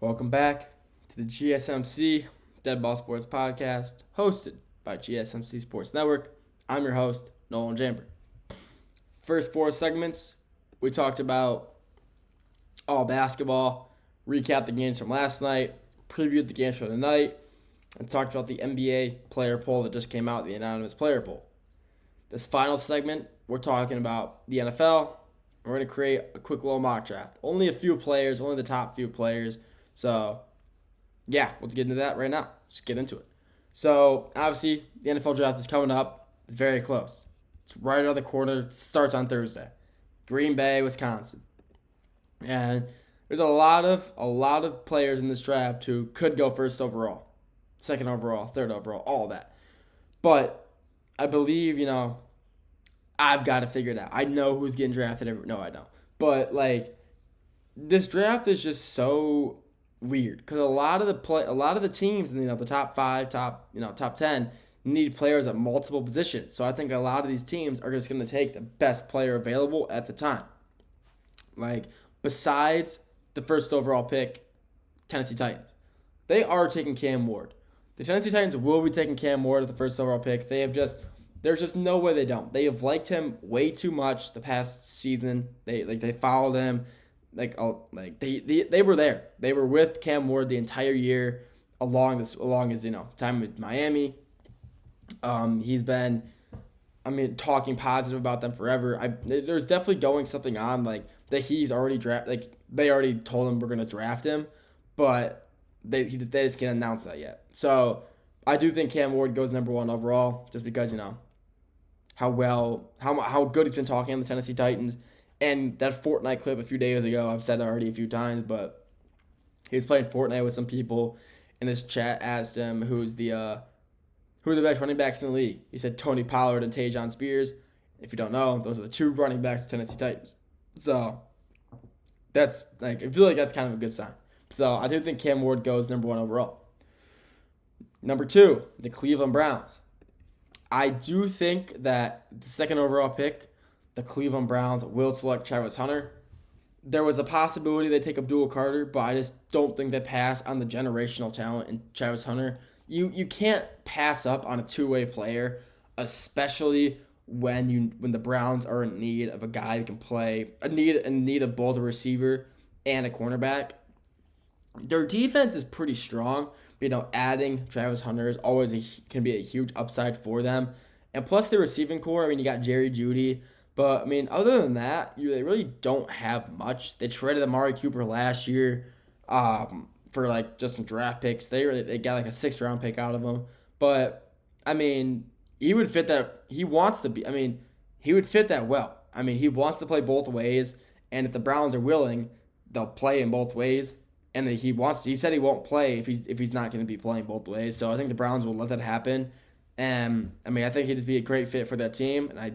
Welcome back to the GSMC Dead Ball Sports Podcast, hosted by GSMC Sports Network. I'm your host, Nolan Jamber. First four segments, we talked about all basketball, recapped the games from last night, previewed the games for the night, and talked about the NBA player poll that just came out, the anonymous player poll. This final segment, we're talking about the NFL. We're going to create a quick little mock draft. Only a few players, only the top few players. So, yeah, we'll get into that right now. Just get into it. So, obviously, the NFL draft is coming up. It's very close. It's right around the corner. It starts on Thursday. Green Bay, Wisconsin. And there's a lot of players in this draft who could go first overall, second overall, third overall, all that. But I believe, I've got to figure it out. I know who's getting drafted. No, I don't. But, this draft is just so weird because a lot of the teams in the top 5, top 10 need players at multiple positions. So I think a lot of these teams are just going to take the best player available at the time. Besides the first overall pick, Tennessee Titans, they are taking Cam Ward. The Tennessee Titans will be taking Cam Ward at the first overall pick. There's just no way they don't. They have liked him way too much the past season. They followed him. They were there. They were with Cam Ward the entire year along his time with Miami. He's been talking positive about them forever. There's definitely going something on that he's already they already told him we're gonna draft him, but they just can't announce that yet. So I do think Cam Ward goes number 1 overall just because how good he's been talking on the Tennessee Titans. And that Fortnite clip a few days ago, I've said it already a few times, but he was playing Fortnite with some people, and his chat asked him who are the best running backs in the league. He said Tony Pollard and Tajon Spears. If you don't know, those are the 2 running backs of Tennessee Titans. So that's I feel like that's kind of a good sign. So I do think Cam Ward goes number 1 overall. Number 2, the Cleveland Browns. I do think that the second overall pick, the Cleveland Browns will select Travis Hunter. There was a possibility they take Abdul Carter, but I just don't think they pass on the generational talent in Travis Hunter. You can't pass up on a two-way player, especially when the Browns are in need of a guy who can play, in need of both a receiver and a cornerback. Their defense is pretty strong. Adding Travis Hunter is can be a huge upside for them. And plus the receiving core, you got Jerry Jeudy. But, other than that, they really don't have much. They traded Amari Cooper last year for, just some draft picks. They got, a 6th-round pick out of him. But, he would fit that. He wants to be. He would fit that well. He wants to play both ways. And if the Browns are willing, they'll play in both ways. And he said he won't play if he's not going to be playing both ways. So I think the Browns will let that happen. And I think he'd just be a great fit for that team. And I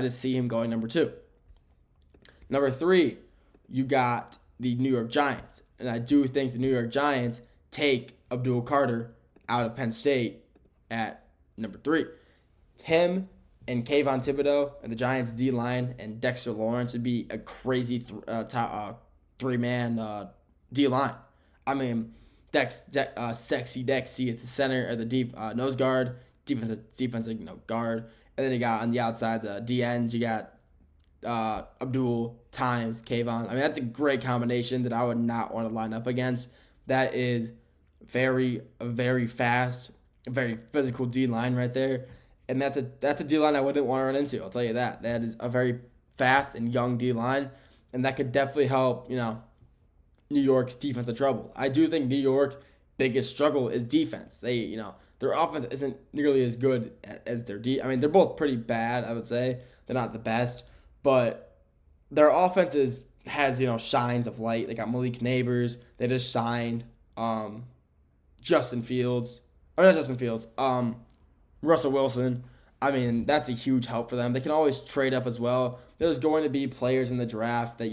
just see him going number 2. Number 3, you got the New York Giants. And I do think the New York Giants take Abdul Carter out of Penn State at number 3. Him and Kayvon Thibodeau and the Giants D-line and Dexter Lawrence would be a crazy 3-man D-line. Sexy Dexy at the center or the deep nose guard, defensive guard, and then you got on the outside the DNs. You got Abdul times Kayvon. That's a great combination that I would not want to line up against. That is very fast, very physical D-line right there, and that's a D-line I wouldn't want to run into. I'll tell you that. That is a very fast and young D-line, and that could definitely help New York's defensive trouble. I do think New York's biggest struggle is defense. Their offense isn't nearly as good as their they're both pretty bad, I would say. They're not the best, but their offense has shines of light. They got Malik Neighbors. They just signed Justin Fields. Or not Justin Fields. Russell Wilson. That's a huge help for them. They can always trade up as well. There's going to be players in the draft that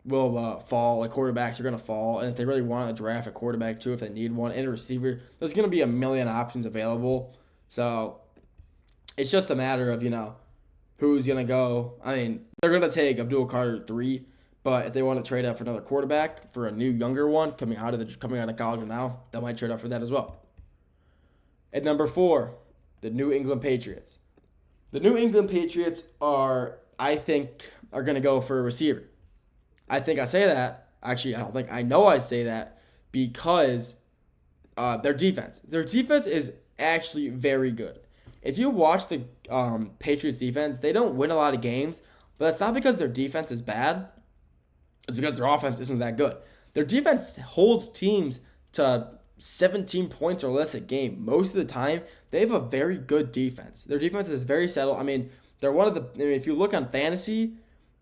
will fall. Quarterbacks are going to fall. And if they really want to draft a quarterback too, if they need one, and a receiver, there's going to be a million options available. So it's just a matter of, who's going to go. They're going to take Abdul Carter 3, But if they want to trade up for another quarterback, for a new younger one coming out of college now, they might trade up for that as well. At number 4, the New England Patriots. The New England Patriots I think, are going to go for a receiver. I think I say that. Actually, I don't think I know I say that because their defense. Their defense is actually very good. If you watch the Patriots defense, they don't win a lot of games, but that's not because their defense is bad. It's because their offense isn't that good. Their defense holds teams to 17 points or less a game. Most of the time, they have a very good defense. Their defense is very settled. I mean, they're one of the, if you look on fantasy,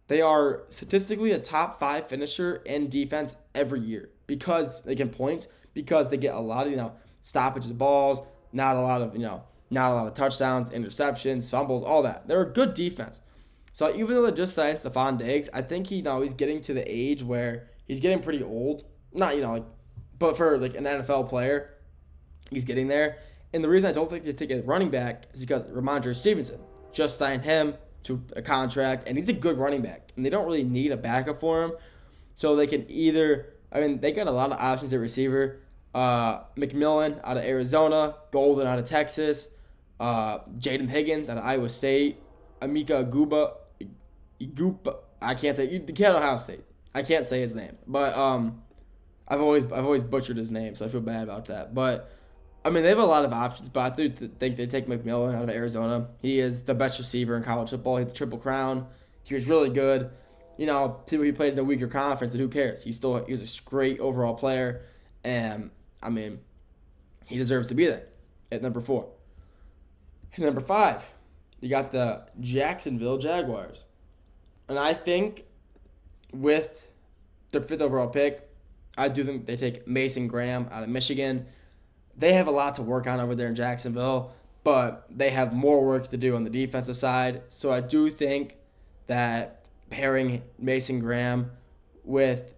they are statistically a top 5 finisher in defense every year because they get points, because they get a lot of, stoppages of balls, not a lot of touchdowns, interceptions, fumbles, all that. They're a good defense. So even though they just signed Stephon Diggs, I think he's getting to the age where he's getting pretty old. Not, but for like an NFL player, he's getting there. And the reason I don't think they take a running back is because Ramondre Stevenson just signed him to a contract, and he's a good running back. And they don't really need a backup for him. So they can they got a lot of options at receiver. McMillan out of Arizona, Golden out of Texas, Jaden Higgins out of Iowa State, Emeka Igupa, I can't say, the kid at Ohio State. I can't say his name, but I've always butchered his name, so I feel bad about that. But they have a lot of options, but I think they take McMillan out of Arizona. He is the best receiver in college football. He had the Triple Crown. He was really good. People he played in the weaker conference, and who cares? He was a great overall player, and he deserves to be there at number 4. At number 5, you got the Jacksonville Jaguars. And I think with their 5th overall pick, I do think they take Mason Graham out of Michigan. They have a lot to work on over there in Jacksonville, but they have more work to do on the defensive side. So I do think that pairing Mason Graham with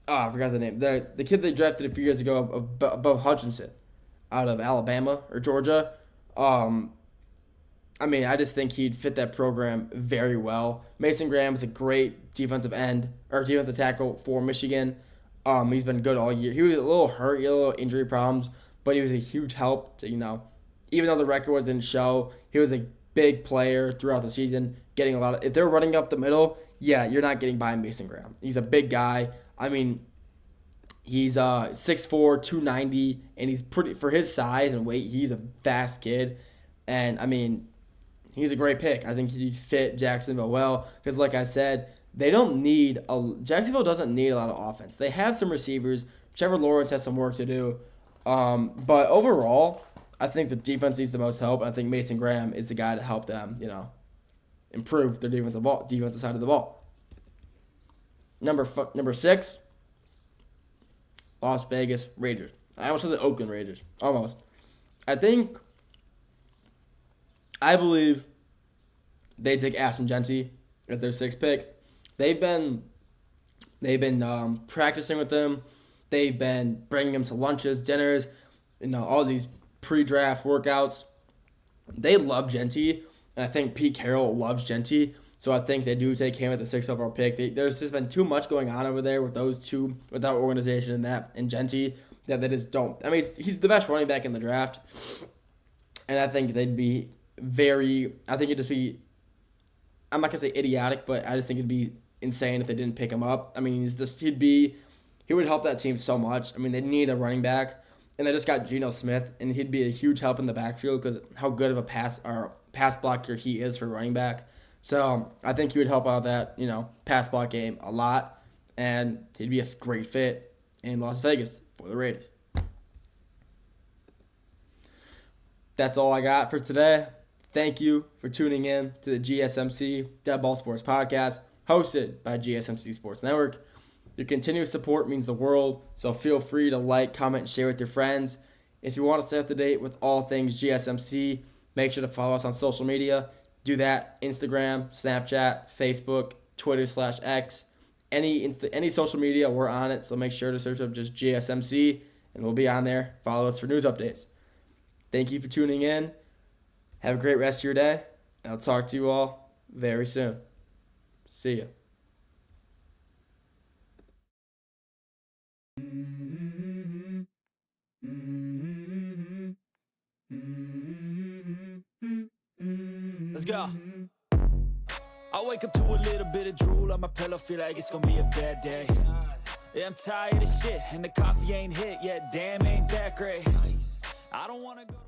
I forgot the name. The kid they drafted a few years ago above Hutchinson out of Alabama or Georgia. I just think he'd fit that program very well. Mason Graham is a great defensive tackle for Michigan. He's been good all year. He was a little hurt, he had a little injury problems, but he was a huge help to, even though the record didn't show, he was a big player throughout the season, getting a lot of, if they're running up the middle, yeah, you're not getting by Mason Graham. He's a big guy. He's 6'4", 290, and he's pretty, for his size and weight, he's a fast kid. And, he's a great pick. I think he'd fit Jacksonville well because, like I said, Jacksonville doesn't need a lot of offense. They have some receivers. Trevor Lawrence has some work to do. But overall, I think the defense needs the most help. And I think Mason Graham is the guy to help them, improve their defensive side of the ball. Number 6, Las Vegas Raiders. I almost said the Oakland Raiders. Almost. I believe they take Ashton Jeanty at their 6th pick. They've been practicing with them. They've been bringing him to lunches, dinners, all these pre-draft workouts. They love Jeanty, and I think Pete Carroll loves Jeanty. So I think they do take him at the 6th overall pick. There's just been too much going on over there with those two, with that organization and Jeanty, that they just don't. He's the best running back in the draft, and I think they'd be it'd just be, I'm not gonna say idiotic, but I just think it'd be insane if they didn't pick him up. He would help that team so much. They need a running back, and they just got Geno Smith, and he'd be a huge help in the backfield because how good of a pass blocker he is for running back. So I think he would help out that, pass block game a lot, and he'd be a great fit in Las Vegas for the Raiders. That's all I got for today. Thank you for tuning in to the GSMC Dead Ball Sports Podcast, hosted by GSMC Sports Network. Your continuous support means the world, so feel free to like, comment, and share with your friends. If you want to stay up to date with all things GSMC, make sure to follow us on social media. Do that: Instagram, Snapchat, Facebook, Twitter/X, any social media, we're on it. So make sure to search up just GSMC, and we'll be on there. Follow us for news updates. Thank you for tuning in. Have a great rest of your day, and I'll talk to you all very soon. See ya. Let's go. I wake up to a little bit of drool on my pillow, feel like it's gonna be a bad day. Yeah, I'm tired of shit, and the coffee ain't hit yet, damn, ain't that great. I don't wanna go.